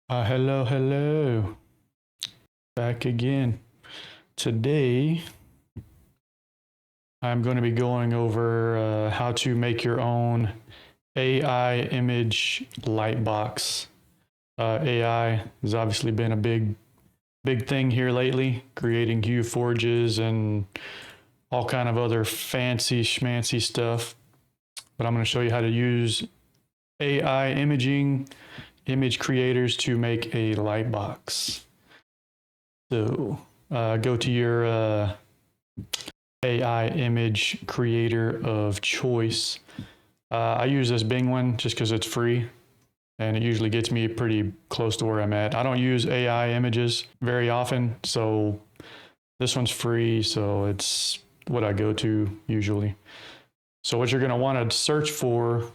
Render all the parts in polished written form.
Hello. Back again. Today, I'm going to be going over how to make your own AI image light box. AI has obviously been a big thing here lately, creating hue forges and all kind of other fancy schmancy stuff. But I'm going to show you how to use AI image creators to make a light box. So go to your AI image creator of choice. I use this Bing one just because it's free and it usually gets me pretty close to where I'm at. I don't use AI images very often, so this one's free, so it's what I go to usually. So what you're going to want to search for,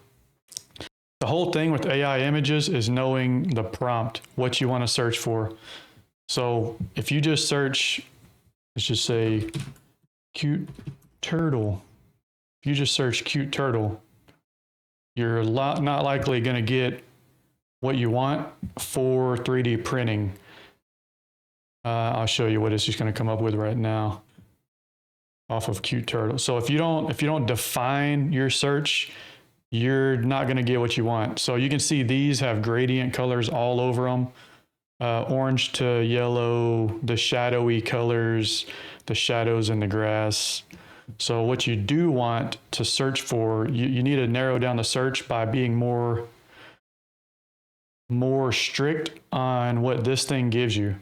the whole thing with AI images is knowing the prompt, what you want to search for. So if you just search, let's just say cute turtle. If you just search cute turtle, you're not likely going to get what you want for 3D printing. I'll show you what it's just going to come up with right now off of cute turtle. So if you don't define your search, you're not going to get what you want. So you can see these have gradient colors all over them. Orange to yellow, the shadowy colors, the shadows in the grass. So what you do want to search for, you need to narrow down the search by being more strict on what this thing gives you.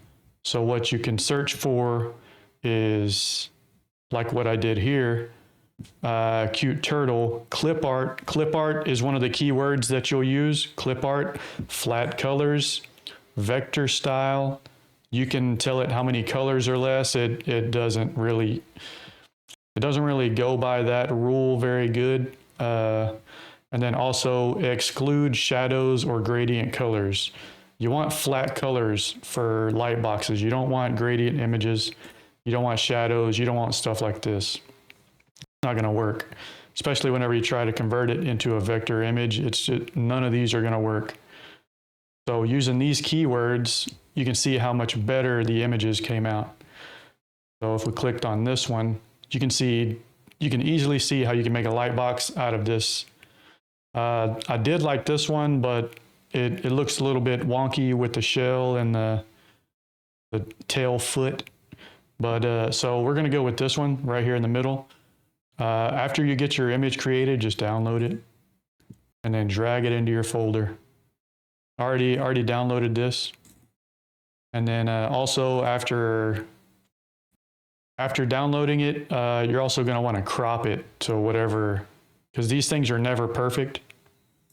So what you can search for is like what I did here, cute turtle, clip art. Clip art is one of the keywords that you'll use. Clip art, flat colors, vector style. You can tell it how many colors or less. It doesn't really go by that rule very good. And then also exclude shadows or gradient colors. You want flat colors for light boxes. You don't want gradient images. You don't want shadows. You don't want stuff like this. It's not going to work, especially whenever you try to convert it into a vector image. None of these are going to work. So using these keywords, you can see how much better the images came out. So if we clicked on this one, you can easily see how you can make a light box out of this. I did like this one, but it looks a little bit wonky with the shell and the tail foot. But so we're going to go with this one right here in the middle. After you get your image created, just download it and then drag it into your folder. Already downloaded this. And then also after downloading it, you're also going to want to crop it to whatever, because these things are never perfect.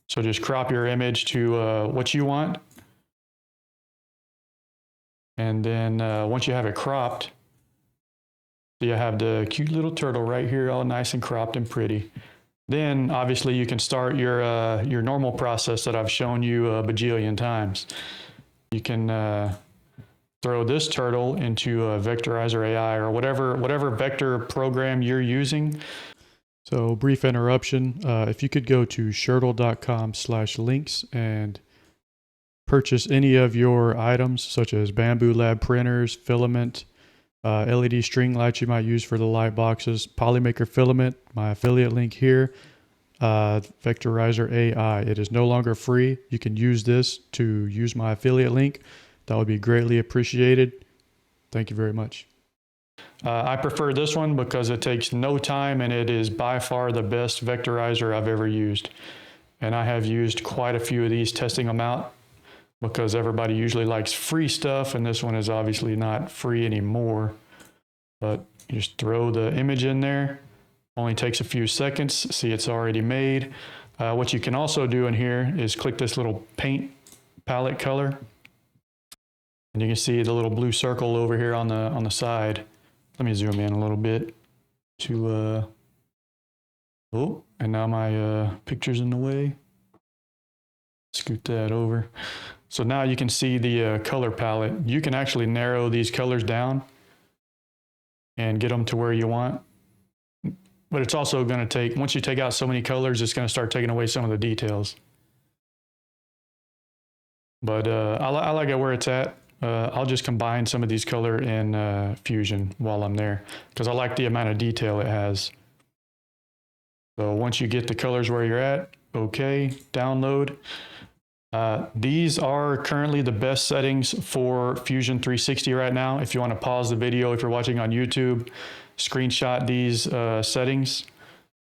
So just crop your image to what you want. And then once you have it cropped, you have the cute little turtle right here, all nice and cropped and pretty. Then obviously you can start your normal process that I've shown you a bajillion times. You can throw this turtle into a Vectorizer AI or whatever vector program you're using. So brief interruption, if you could go to shirtle.com/links and purchase any of your items such as Bambu Lab printers, filament, LED string lights you might use for the light boxes, Polymaker filament, my affiliate link here, Vectorizer AI. It is no longer free. You can use this to use my affiliate link. That would be greatly appreciated. Thank you very much. I prefer this one because it takes no time and it is by far the best vectorizer I've ever used. And I have used quite a few of these testing them out because everybody usually likes free stuff and this one is obviously not free anymore. But you just throw the image in there. Only takes a few seconds. See, it's already made. What you can also do in here is click this little paint palette color. And you can see the little blue circle over here on the side. Let me zoom in a little bit to, oh, and now my picture's in the way. Scoot that over. So now you can see the color palette. You can actually narrow these colors down and get them to where you want. But it's also going to take, once you take out so many colors, it's going to start taking away some of the details. But I like it where it's at. I'll just combine some of these color in Fusion while I'm there, because I like the amount of detail it has. So once you get the colors where you're at, okay, download. These are currently the best settings for Fusion 360 right now. If you want to pause the video, if you're watching on YouTube, screenshot these settings.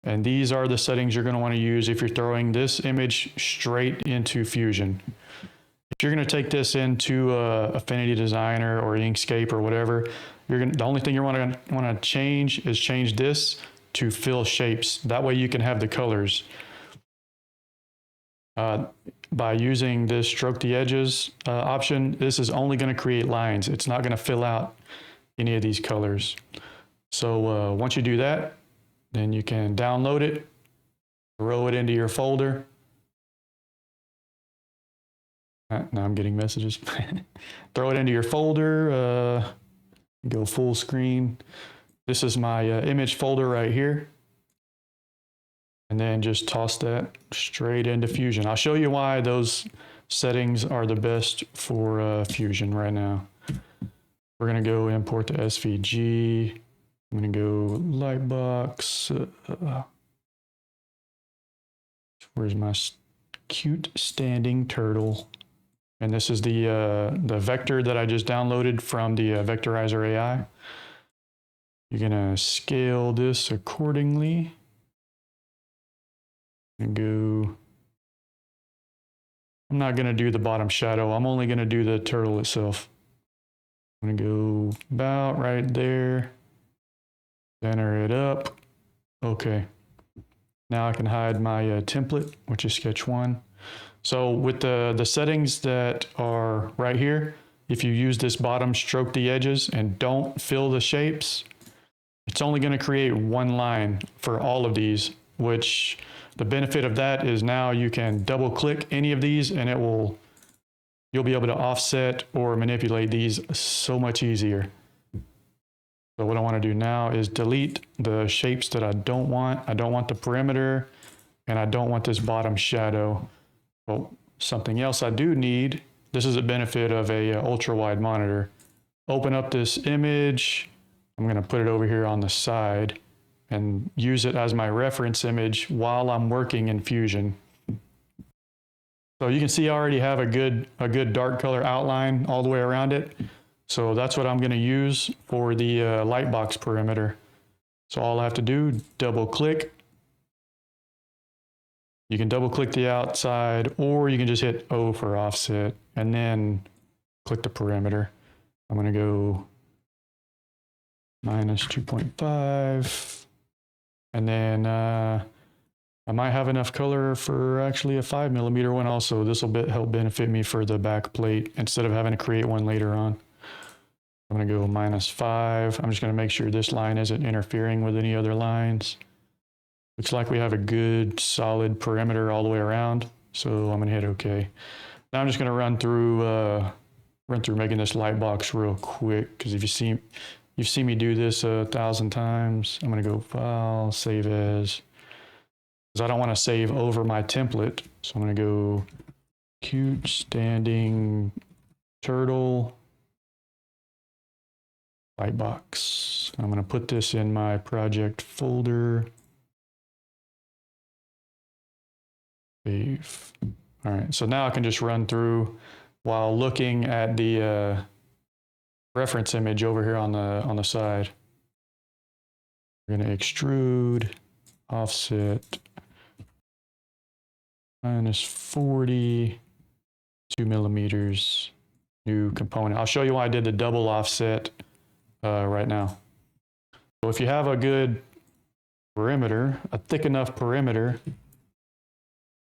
And these are the settings you're going to want to use if you're throwing this image straight into Fusion. If you're going to take this into Affinity Designer or Inkscape or whatever, the only thing you want to change is change this to fill shapes. That way you can have the colors. By using this stroke the edges option, this is only going to create lines. It's not going to fill out any of these colors. So once you do that, then you can download it, throw it into your folder. Now I'm getting messages. Throw it into your folder, go full screen. This is my image folder right here. And then just toss that straight into Fusion. I'll show you why those settings are the best for Fusion right now. We're gonna go import the SVG. I'm gonna go Lightbox. Where's my cute standing turtle? And this is the vector that I just downloaded from the Vectorizer AI. You're gonna scale this accordingly. And go, I'm not gonna do the bottom shadow. I'm only gonna do the turtle itself. I'm gonna go about right there. Center it up. Okay. Now I can hide my template, which is sketch 1. So with the settings that are right here, if you use this bottom stroke the edges and don't fill the shapes, it's only going to create one line for all of these, which the benefit of that is now you can double click any of these and you'll be able to offset or manipulate these so much easier. So what I want to do now is delete the shapes that I don't want. I don't want the perimeter and I don't want this bottom shadow. Well, something else I do need, this is a benefit of a ultra wide monitor. Open up this image. I'm going to put it over here on the side and use it as my reference image while I'm working in Fusion. So you can see I already have a good dark color outline all the way around it. So that's what I'm going to use for the lightbox perimeter. So all I have to do, double click. You can double click the outside, or you can just hit O for offset and then click the perimeter. I'm going to go minus 2.5. And then I might have enough color for actually a 5mm one also. This will help benefit me for the back plate instead of having to create one later on. I'm going to go -5. I'm just going to make sure this line isn't interfering with any other lines. Looks like we have a good solid perimeter all the way around. So I'm going to hit OK. Now I'm just going to run through making this light box real quick, because if you've seen me do this 1,000 times. I'm going to go File, Save As, because I don't want to save over my template. So I'm going to go cute standing turtle light box. I'm going to put this in my project folder. Save. All right, so now I can just run through while looking at the reference image over here on the side. We're going to extrude, offset, -40, 2mm, new component. I'll show you why I did the double offset right now. So if you have a good perimeter, a thick enough perimeter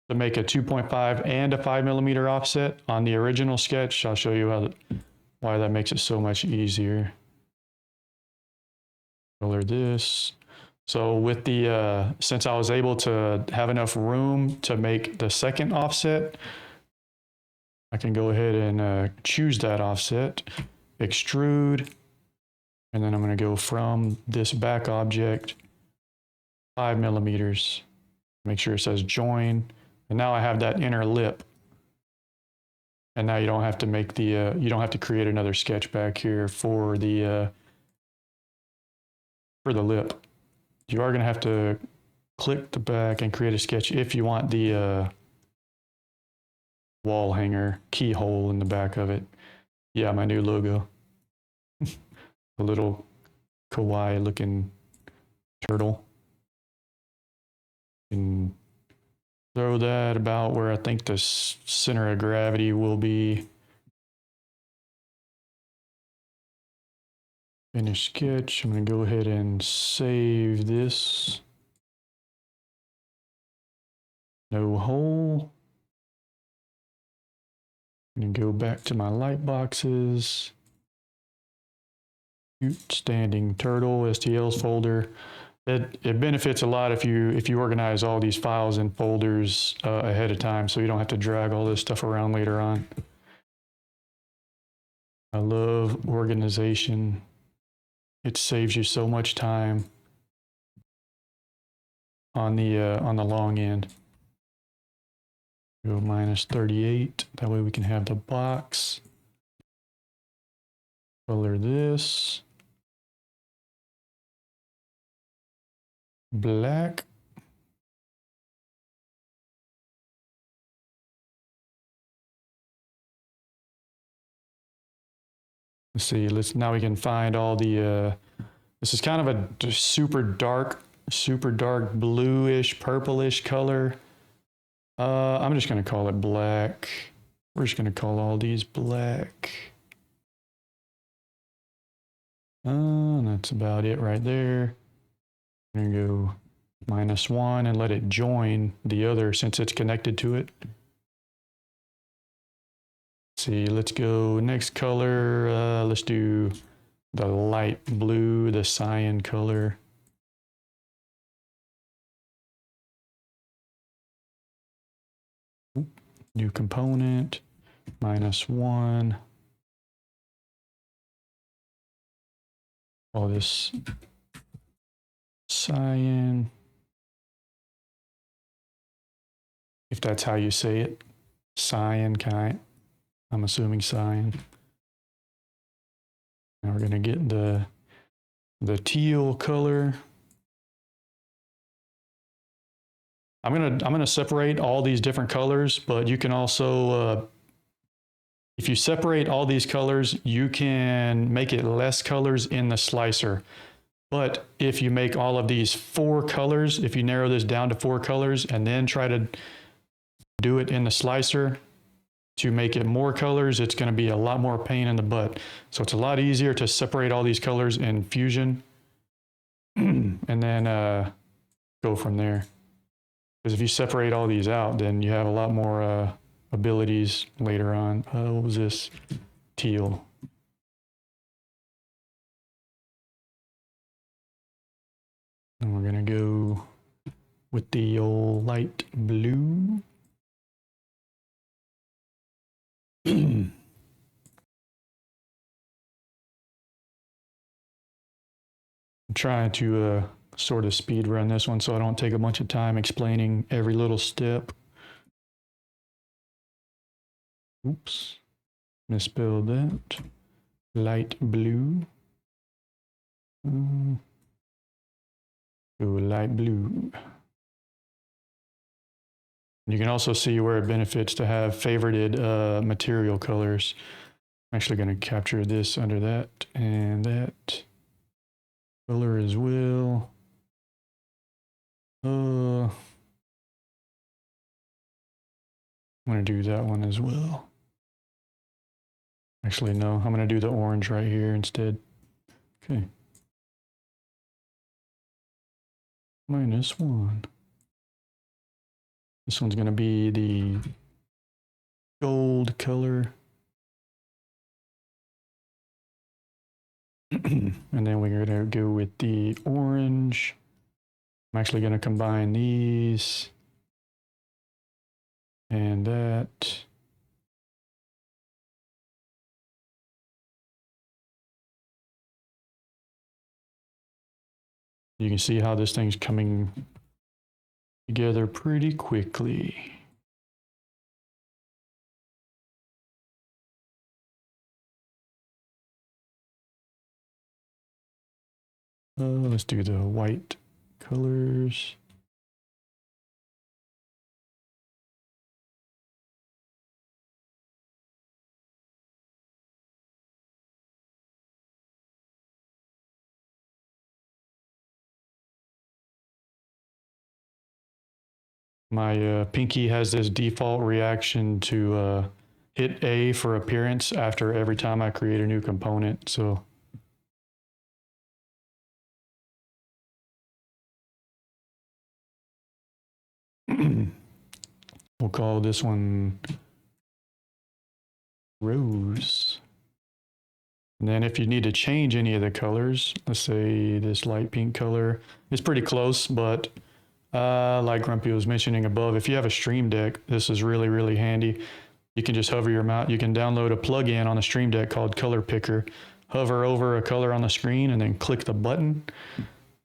to make a 2.5 and a 5mm offset on the original sketch, I'll show you why that makes it so much easier. Color this. So with the, since I was able to have enough room to make the second offset, I can go ahead and choose that offset, extrude, and then I'm going to go from this back object 5mm. Make sure it says join. And now I have that inner lip. And now you don't have to make the, you don't have to create another sketch back here for the lip. You are gonna have to click the back and create a sketch if you want the wall hanger keyhole in the back of it. Yeah, my new logo. A little kawaii looking turtle. And throw that about where I think the center of gravity will be. Finish sketch. I'm going to go ahead and save this. No hole. I'm going to go back to my light boxes. Standing turtle STLs folder. It benefits a lot if you organize all these files in folders ahead of time, so you don't have to drag all this stuff around later on. I love organization. It saves you so much time on the long end. Go -38. That way we can have the box. Color this black. Let's see. Now we can find all the. This is kind of a super dark bluish, purplish color. I'm just gonna call it black. We're just gonna call all these black. That's about it right there. I'm gonna go -1 and let it join the other since it's connected to it. See, let's go next color. Let's do the light blue, the cyan color. New component, -1. All this cyan, if that's how you say it, cyan kind. I'm assuming cyan. Now we're gonna get the teal color. I'm gonna separate all these different colors, but you can also, if you separate all these colors, you can make it less colors in the slicer. But if you make all of these 4 colors, if you narrow this down to 4 colors and then try to do it in the slicer to make it more colors, it's going to be a lot more pain in the butt. So it's a lot easier to separate all these colors in Fusion and then go from there. Because if you separate all these out, then you have a lot more abilities later on. What was this? Teal. And we're gonna go with the old light blue. I'm trying to sort of speed run this one so I don't take a bunch of time explaining every little step. Oops, misspelled that. Light blue. Go light blue. You can also see where it benefits to have favorited material colors. I'm actually going to capture this under that and that color as well. I'm going to do that one as well. Actually, no, I'm going to do the orange right here instead. Okay. -1. This one's going to be the gold color. And then we're going to go with the orange. I'm actually going to combine these and that. You can see how this thing's coming together pretty quickly. Let's do the white colors. My pinky has this default reaction to hit A for appearance after every time I create a new component. So we'll call this one Rose. And then if you need to change any of the colors, let's say this light pink color is pretty close, but like Grumpy was mentioning above, if you have a Stream Deck, this is really, really handy. You can just hover your mouse. You can download a plugin on the Stream Deck called Color Picker. Hover over a color on the screen and then click the button.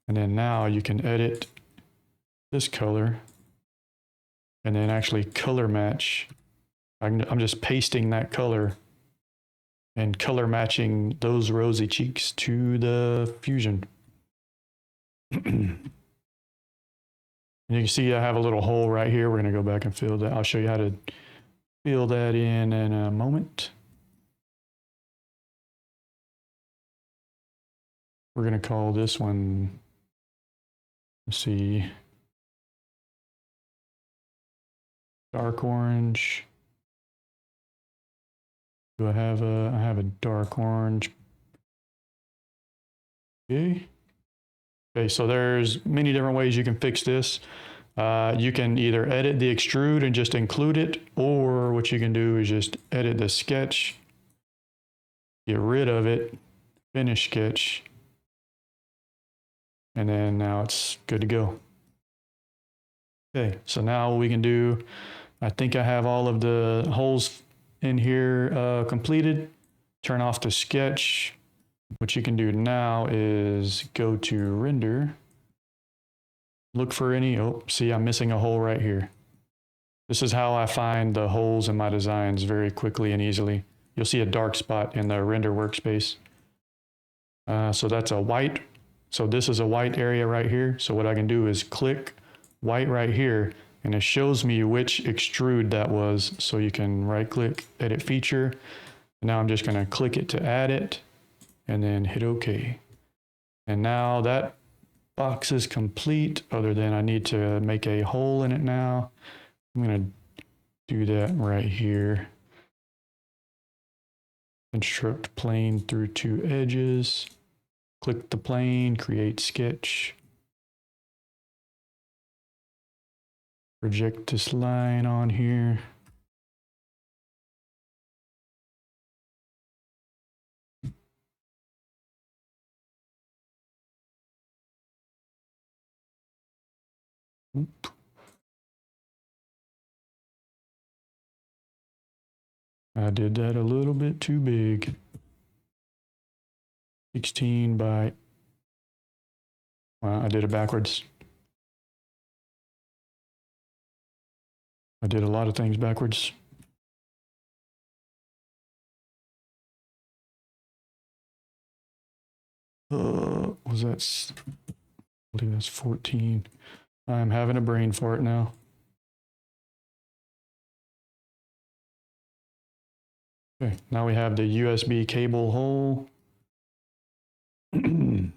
And then now you can edit this color and then actually color match. I'm just pasting that color and color matching those rosy cheeks to the fusion. And you can see I have a little hole right here. We're going to go back and fill that. I'll show you how to fill that in a moment. We're going to call this one, let's see, dark orange. Do I have a dark orange? Okay. Okay, so there's many different ways you can fix this. You can either edit the extrude and just include it, or what you can do is just edit the sketch, get rid of it, finish sketch, and then now it's good to go. Okay, so now what we can do, I think I have all of the holes in here completed. Turn off the sketch. What you can do now is go to render. Look for any, oh, see, I'm missing a hole right here. This is how I find the holes in my designs very quickly and easily. You'll see a dark spot in the render workspace. So that's a white. So this is a white area right here. So what I can do is click white right here, and it shows me which extrude that was. So you can right click, edit feature. Now I'm just gonna click it to add it and then hit OK. And now that box is complete, other than I need to make a hole in it now. I'm gonna do that right here. Construct plane through two edges. Click the plane, create sketch. Project this line on here. Oop. I did that a little bit too big. 16 by, well, I did it backwards. I did a lot of things backwards. Was that, I believe that's 14. I'm having a brain fart now. Okay, now we have the USB cable hole. And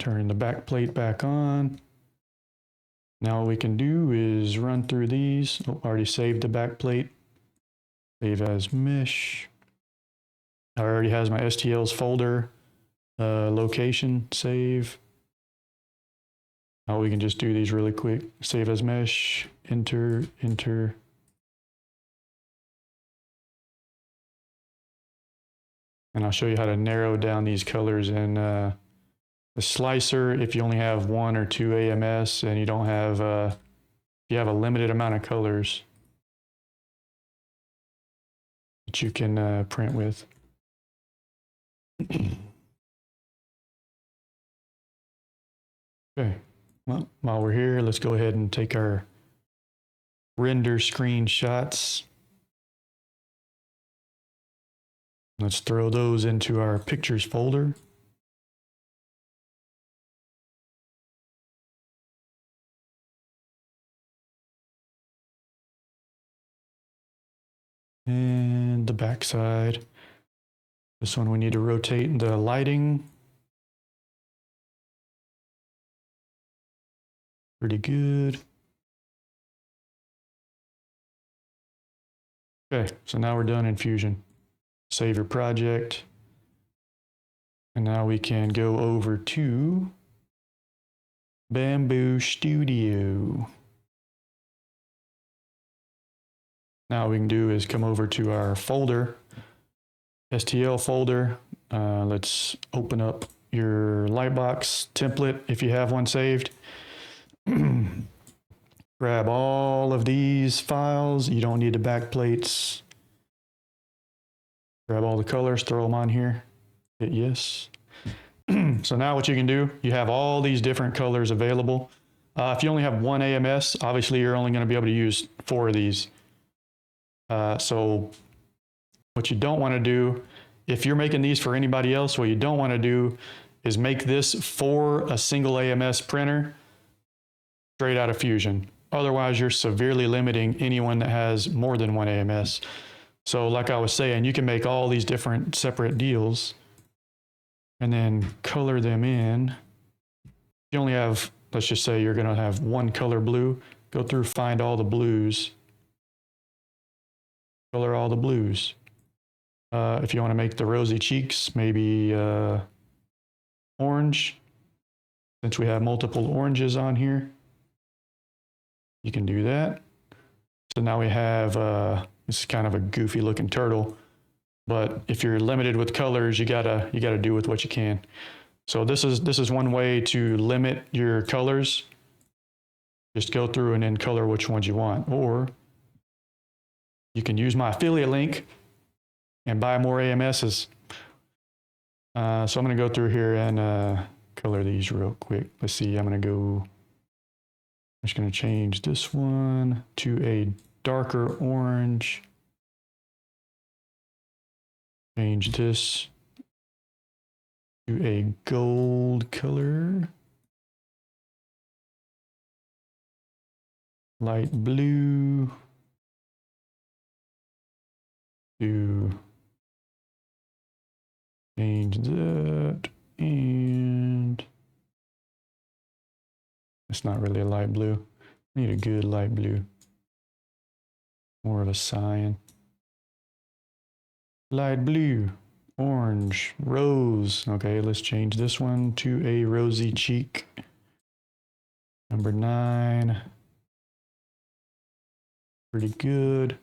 turn the back plate back on. Now what we can do is run through these. Oh, already saved the back plate. Save as mesh. I already has my STLs folder location, save. Now we can just do these really quick. Save as mesh, enter, enter. And I'll show you how to narrow down these colors in the slicer. If you only have 1 or 2 AMS and you don't have, if you have a limited amount of colors that you can print with. Okay, well, while we're here, let's go ahead and take our render screenshots. Let's throw those into our pictures folder. the back side. This one we need to rotate the lighting. Pretty good. Okay, so now we're done in Fusion. Save your project. And now we can go over to Bambu Studio. Now what we can do is come over to our folder, STL folder. Let's open up your Lightbox template if you have one saved. Grab all of these files. You don't need the backplates. Grab all the colors, throw them on here. Hit yes. So now what you can do, you have all these different colors available. If you only have one AMS, obviously you're only going to be able to use 4 of these. So what you don't want to do, if you're making these for anybody else, what you don't want to do is make this for a single AMS printer straight out of Fusion. Otherwise, you're severely limiting anyone that has more than one AMS. So like I was saying, you can make all these different separate deals and then color them in. You only have, let's just say you're going to have one color blue. Go through, find all the blues. Color all the blues. If you want to make the rosy cheeks, maybe orange. Since we have multiple oranges on here, you can do that. So now we have, this is kind of a goofy looking turtle, but if you're limited with colors, you gotta do with what you can. So this is one way to limit your colors. Just go through and then color which ones you want, or you can use my affiliate link and buy more AMSs. So I'm going to go through here and color these real quick. Let's see, I'm just going to change this one to a darker orange. Change this to a gold color. Light blue. To change that, and it's not really a light blue. I need a good light blue, more of a cyan. Light blue, orange, rose. Okay, let's change this one to a rosy cheek. Number 9, pretty good.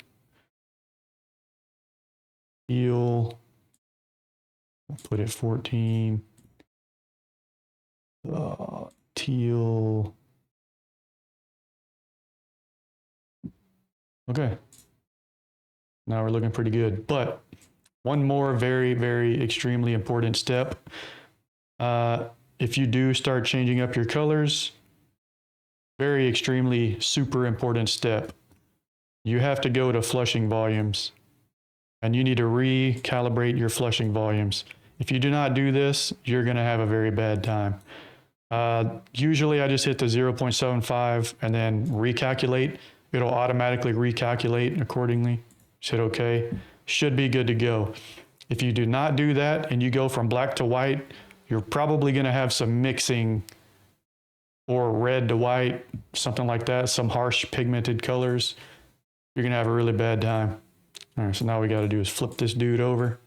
Teal, we'll put it 14. Teal. Okay. Now we're looking pretty good. But one more very, very extremely important step. If you do start changing up your colors, very extremely super important step. You have to go to flushing volumes. And you need to recalibrate your flushing volumes. If you do not do this, you're going to have a very bad time. Usually I just hit the 0.75 and then recalculate. It'll automatically recalculate accordingly. Just hit OK. Should be good to go. If you do not do that and you go from black to white, you're probably going to have some mixing, or red to white, something like that, some harsh pigmented colors. You're going to have a really bad time. All right, so now we got to do is flip this dude over.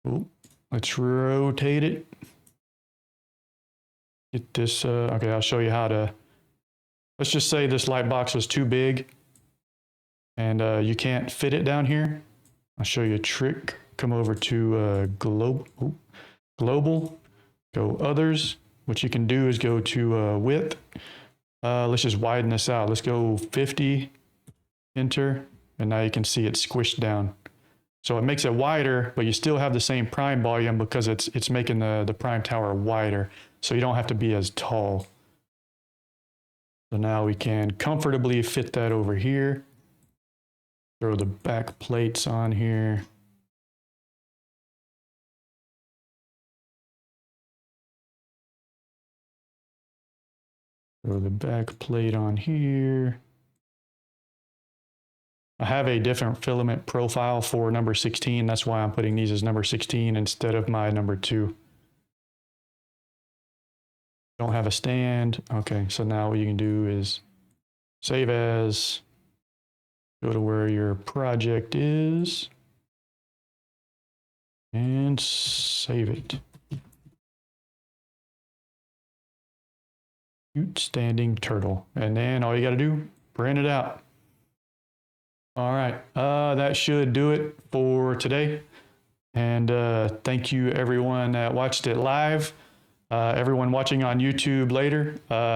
Ooh, let's rotate it. Get this, okay, I'll show you how to, let's just say this light box was too big and you can't fit it down here. I'll show you a trick. Come over to global, go others. What you can do is go to width. Let's just widen this out. Let's go 50. Enter, and now you can see it squished down. So it makes it wider, but you still have the same prime volume because it's making the prime tower wider, so you don't have to be as tall. So now we can comfortably fit that over here. Throw the back plates on here. Throw the back plate on here. I have a different filament profile for number 16. That's why I'm putting these as number 16 instead of my number 2. Don't have a stand. Okay, so now what you can do is save as, go to where your project is, and save it. Cute standing turtle. And then all you got to do, print it out. All right, that should do it for today. And thank you everyone that watched it live. Everyone watching on YouTube later,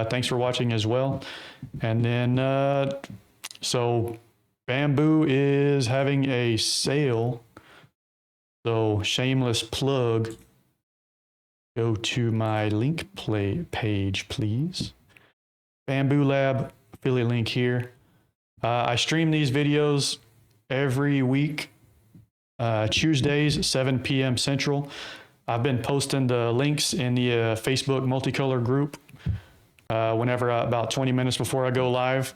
thanks for watching as well. And then, so Bambu is having a sale. So shameless plug, go to my link page, please. Bambu Lab, affiliate link here. I stream these videos every week, Tuesdays, 7 p.m. Central. I've been posting the links in the Facebook multicolor group whenever about 20 minutes before I go live.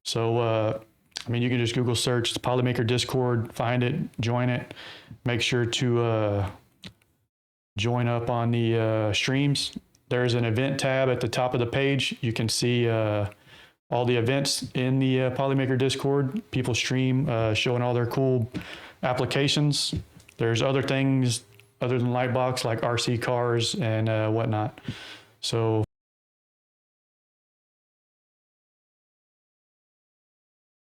So, I mean, you can just Google search the Polymaker Discord, find it, join it. Make sure to join up on the streams. There's an event tab at the top of the page. You can see all the events in the Polymaker Discord. People stream showing all their cool applications. There's other things other than Lightbox like RC cars and whatnot. So